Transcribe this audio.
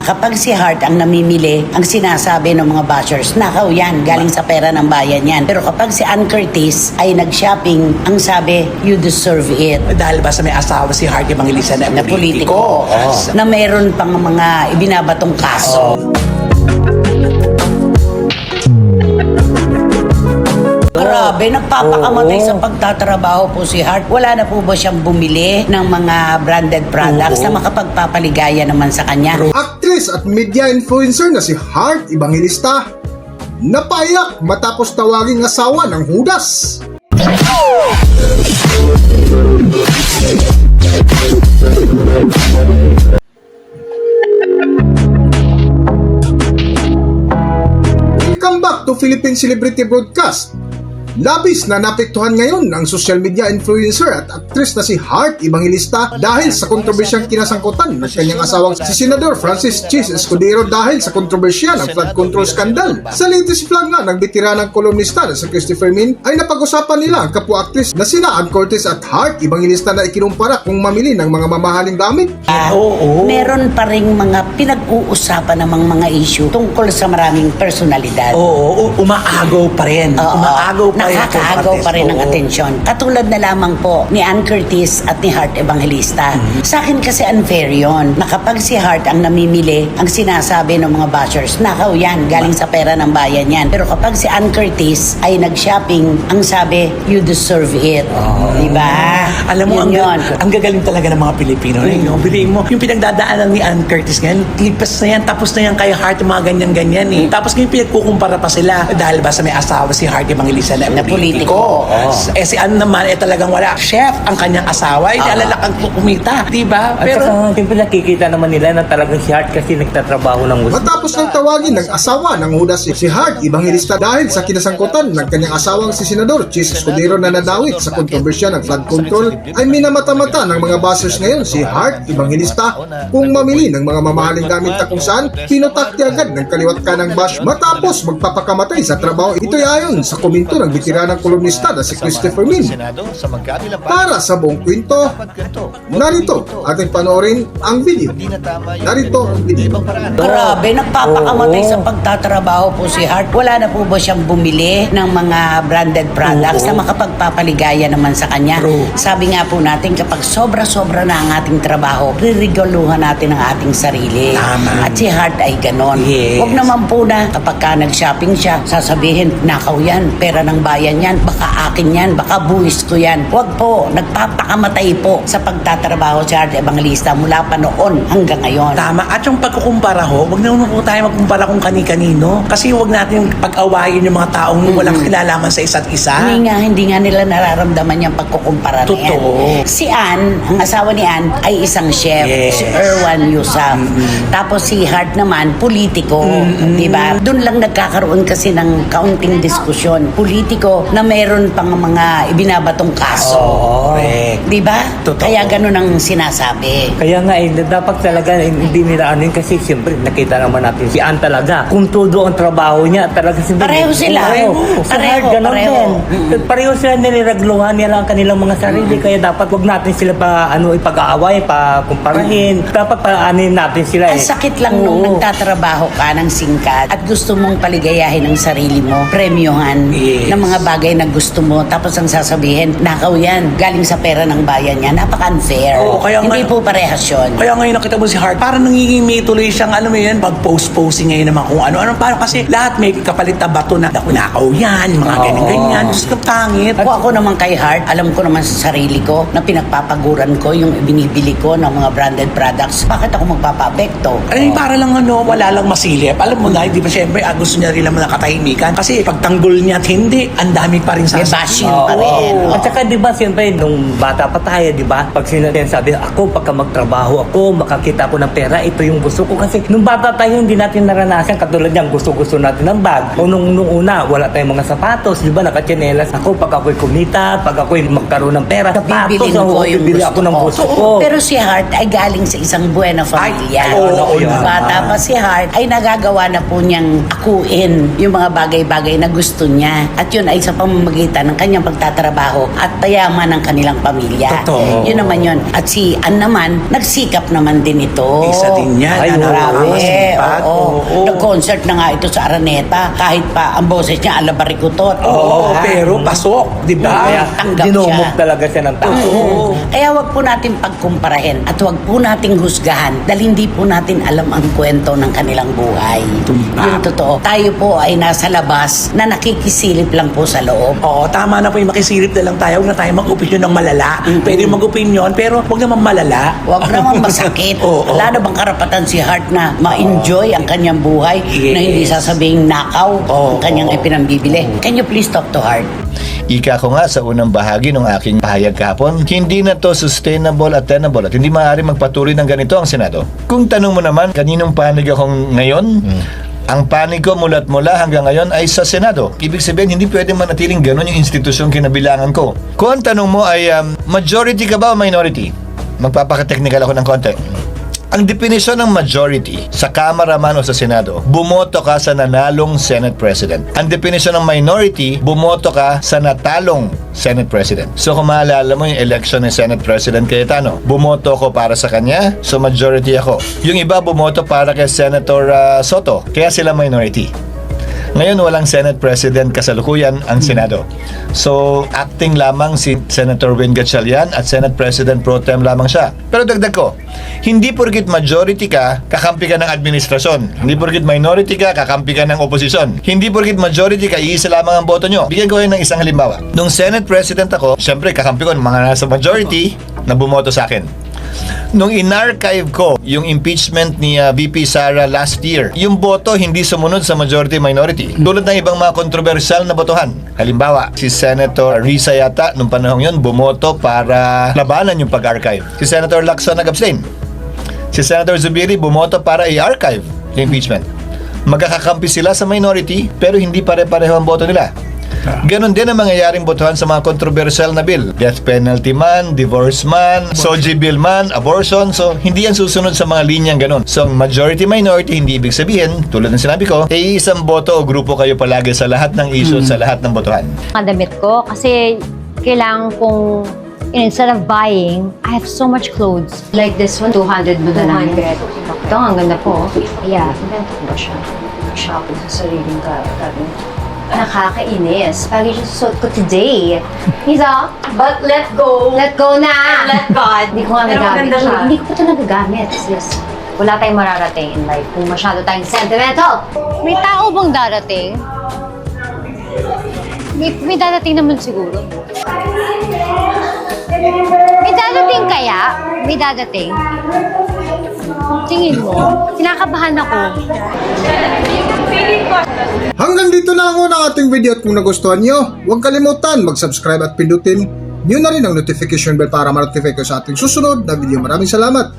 Kapag si Hart ang namimili, ang sinasabi ng mga bashers, nakaw yan, galing sa pera ng bayan yan. Pero kapag si Ann Curtis ay nag-shopping, ang sabi, you deserve it. Dahil ba sa may asawa si Hart Evangelista na politiko, Na mayroon pang mga ibinabatong kaso. Grabe, nagpapakamatay sa pagtatrabaho po si Hart. Wala na po ba siyang bumili ng mga branded products na makapagpapaligaya naman sa kanya? Actress at media influencer na si Hart Evangelista napayak matapos tawaging asawa ng Hudas. Welcome back to Philippine Celebrity Broadcast. Labis na napektuhan ngayon ng social media influencer at actress na si Hart Evangelista dahil sa kontrobersyang kinasangkutan ng kanyang asawang si Senador Francis Chis Escudero dahil sa kontrobersya ng flood control scandal. Sa latest vlog nga ng bitiranang kolumnista na si Christopher Min ay napag-usapan nila ang kapwa-actress na sina Ann Curtis at Hart Evangelista na ikinumpara kung mamili ng mga mamahaling gamit. Meron pa ring mga pinag-uusapan namang mga issue tungkol sa maraming personalidad. Umaagaw pa rin. Umaagaw pa rin. Nakakaagaw pa rin ang atensyon. Katulad na lamang po ni Ann Curtis at ni Hart Evangelista. Sa akin kasi unfair yun, na kapag si Hart ang namimili, ang sinasabi ng mga bashers, nakaw yan, galing sa pera ng bayan yan. Pero kapag si Ann Curtis ay nag-shopping, ang sabi, you deserve it. Diba? Alam mo, Yun. ang gagaling talaga ng mga Pilipino. Biliin mo, yung pinagdadaanan ni Ann Curtis ngayon, lipas na yan, tapos na yan kay Hart, yung mga ganyan-ganyan eh. Tapos ngayon pinagkukumpara pa sila dahil ba sa may asawa si Hart Evangelista na politiko. Si Ann naman talagang wala. Chef ang kanyang asawa, alala kang kumita, di ba? Pero at saka, siyempre nakikita naman nila na talagang si Hart kasi nagtatrabaho ng gusto. Matapos ng tawagin ng asawa ng Hudas si Hart Evangelista dahil sa kinasangkutan ng kanyang asawang si Senador Chis Escudero na nadawit sa kontrobersya ng flood control, ay minamata-mata ng mga bashers ngayon si Hart Evangelista kung mamili ng mga mamahaling gamit na kung saan pinutakti agad ng kaliwat kanang bash matapos magpapakamatay sa trabaho. Ito'y ayon sa komento ng bitiranang kolumnista na si Christopher Min. Para sa buong kwento, narito ating panoorin ang video. Narito ang video. Grabe, nagpapakamatay sa pagtatrabaho po si Hart. Wala na po ba siyang bumili ng mga branded products na makapagpapaligaya naman sa kanya? Sabi nga po natin, kapag sobra-sobra na ang ating trabaho, riregaluhan natin ang ating sarili. Tama. At si Hart ay ganon. Yes. Huwag naman po na kapag ka nag-shopping siya, sasabihin, nakaw yan, pera ng bayan yan, baka akin yan, baka buwis ko yan. Huwag po, nagpapakamatay po sa pagtatrabaho si Hart Evangelista mula pa noon hanggang ngayon. Tama. At yung pagkukumpara ho, huwag naman po tayo magkumpara kung kani-kanino. Kasi huwag natin pag-awayin yung mga taong walang kilalaman sa isa't isa. Hindi nga nila nararamdaman yung pagkukumpara na yan. Totoo. Si Ann, ang asawa ni Ann, ay isang chef. Yes. Si Erwan Yusuf. Tapos si Hart naman, politiko. Diba? Doon lang nagkakaroon kasi ng kaunting diskusyon. Politiko na meron pang mga ibinabatong kaso. Correct. Diba? Totoo. Kaya ganun ang sinasabi. Kaya nga dapat talaga hindi nila anin kasi siyempre nakita naman natin si Ann talaga. Kung todo ang trabaho niya, talaga siyempre. Pareho sila. Pareho. Si Pareho, Hart, ganun pareho. din. Pareho sila niliragluhan nila ang kanilang mga sarili. Kaya dapat wag natin sila ipag-aaway, kumparahin. Dapat paanin natin sila Ang sakit lang nung nagtatrabaho ka ng singkat at gusto mong paligayahin ang sarili mo, premyohan Yes. ng mga bagay na gusto mo, tapos ang sasabihin, nakaw yan, galing sa pera ng bayan yan. Napaka-unfair. Oo, kaya Hindi nga- po parehas yun. Kaya ngayon nakita mo si Hart, parang nangingimi tuloy siyang, alam mo yun, pag-post-posting ngayon naman kung ano. Parang kasi lahat may kapalit na bato na nakaw yan, mga ganyan-ganyan. Diyos ko, pangit. Kung ako naman kay Hart, alam ko naman sa sarili ko na pinagpapaguran ko yung binibili ko ng mga branded products. Bakit ako magpapa-apekto? Ay, para lang wala lang masilip. Alam mo na, hindi ba siyempre, gusto niya rin naman ng katahimikan. Kasi pagtanggol niya at hindi, ang dami pa rin May sasabihin. bashing pa rin. At saka di ba siyempre nung bata pa tayo, di ba? Pag sinasabi ako, pagka magtrabaho ako, makakita ko ng pera, ito yung gusto ko. Kasi nung bata tayo, hindi natin naranasan. Katulad niyang gusto-gusto natin ng bag. O nung una, wala tayong mga sapatos, di ba? Nakatsinelas ako pag ako'y kumita, pag ako'y magkaroon ng pera. Sapatos, Bibilin ko yung bibili gusto ako ng ko. gusto ko. Pero si Hart ay galing sa isang buena familia. oo, yun. Bata pa si Hart ay nagagawa na po niyang akuin yung mga bagay-bagay na gusto niya. At yun yun ay sa pamamagitan ng kanyang pagtatrabaho at payaman ng kanilang pamilya. Totoo. Yun naman yun. At si Ann naman, nagsikap naman din ito. Isa din yan. Ay, Grabe. masipag. Oo. Nag-concert na nga ito sa Araneta kahit pa ang boses niya alabarikutot. Oo, pero pasok, di ba? Kaya Tanggap dinumog siya. talaga siya ng tao. Oo. Kaya wag po natin pagkumparahin at wag po nating husgahan dahil hindi po natin alam ang kwento ng kanilang buhay. Tumba. Yung totoo. Tayo po ay nasa labas na nakikisilip lang po sa loob. Oo, tama na po yung makisilip na lang tayo. Huwag na tayo mag-opinion ng malala. Pwede mag-opinion, pero huwag naman malala. Huwag naman masakit. Oo. Wala na bang karapatan si Hart na ma-enjoy ang kanyang buhay na hindi Yes. sasabing nakaw Oo. ang kanyang ipinambibili? Can you please talk to Hart? Ika ko nga sa unang bahagi ng aking pahayag kahapon, hindi na to sustainable at tenable at hindi maaari magpatuloy ng ganito ang Senado. Kung tanong mo naman, kaninong panig akong ngayon? Ang panig ko mula't mula hanggang ngayon ay sa Senado. Ibig sabihin, hindi pwede manatiling ganon yung institusyong kinabilangan ko. Kung ang tanong mo ay, majority ka ba o minority? Magpapaka-technical ako ng konti. Ang definisyon ng majority sa Kamara man o sa Senado, bumoto ka sa nanalong Senate President. Ang definisyon ng minority, bumoto ka sa natalong Senate President. So kung maalala mo yung election ng Senate President Cayetano, bumoto ko para sa kanya, so majority ako. Yung iba bumoto para kay Senator Soto, kaya sila minority. Ngayon, walang Senate President kasalukuyan ang Senado. So, acting lamang si Senator Win Gatchalian at Senate President Pro Tem lamang siya. Pero dagdag ko, hindi porkit majority ka, kakampi ka ng administrasyon. Hindi porkit minority ka, kakampi ka ng oposisyon. Hindi porkit majority ka, iisa lamang ang boto nyo. Bigyan ko kayo ng isang halimbawa. Nung Senate President ako, syempre kakampi ko ng mga nasa majority na bumoto sa akin. Nung in-archive ko yung impeachment ni VP Sara last year, yung boto hindi sumunod sa majority-minority. Tulad ng ibang mga kontrobersyal na botohan. Halimbawa, si Senator Risa yata, nung panahon yun, bumoto para labanan yung pag-archive. Si Senator Lacson nag-abstain. Si Senator Zubiri bumoto para i-archive yung impeachment. Magkakakampi sila sa minority, pero hindi pare-pareho ang boto nila. Ganon din ang mangyayaring botohan sa mga kontrobersyal na bill. Death penalty man, divorce man, SOGI bill man, abortion. So, hindi yan susunod sa mga linyang ganon. So, majority-minority, hindi ibig sabihin, tulad ng sinabi ko, isang boto o grupo kayo palagi sa lahat ng issue, sa lahat ng botohan. Mga damit ko kasi kailangan kong, instead of buying, I have so much clothes. Like this one, 200 mo na lang. 200. Ito, ang ganda po. Yeah. Ibenta ko ba siya? Shopping sa sariling gabi. Nakakainis. Pag yung susuot ko today. Isa, but let go. Let go na. And let God. Hindi ko nga Pero nagagamit. maganda siya. Hindi ko ito nagagamit. Sis. Wala tayong mararating in life kung masyado tayong sentimental. May tao bang darating? May darating naman siguro. May dadating kaya? May dadating? Tingin mo? Kinakabahan ako. Hanggang dito na ang unang ating video at kung nagustuhan nyo, huwag kalimutan mag-subscribe at pindutin nyo na rin ang notification bell para ma-notify kayo sa ating susunod na video. Maraming salamat!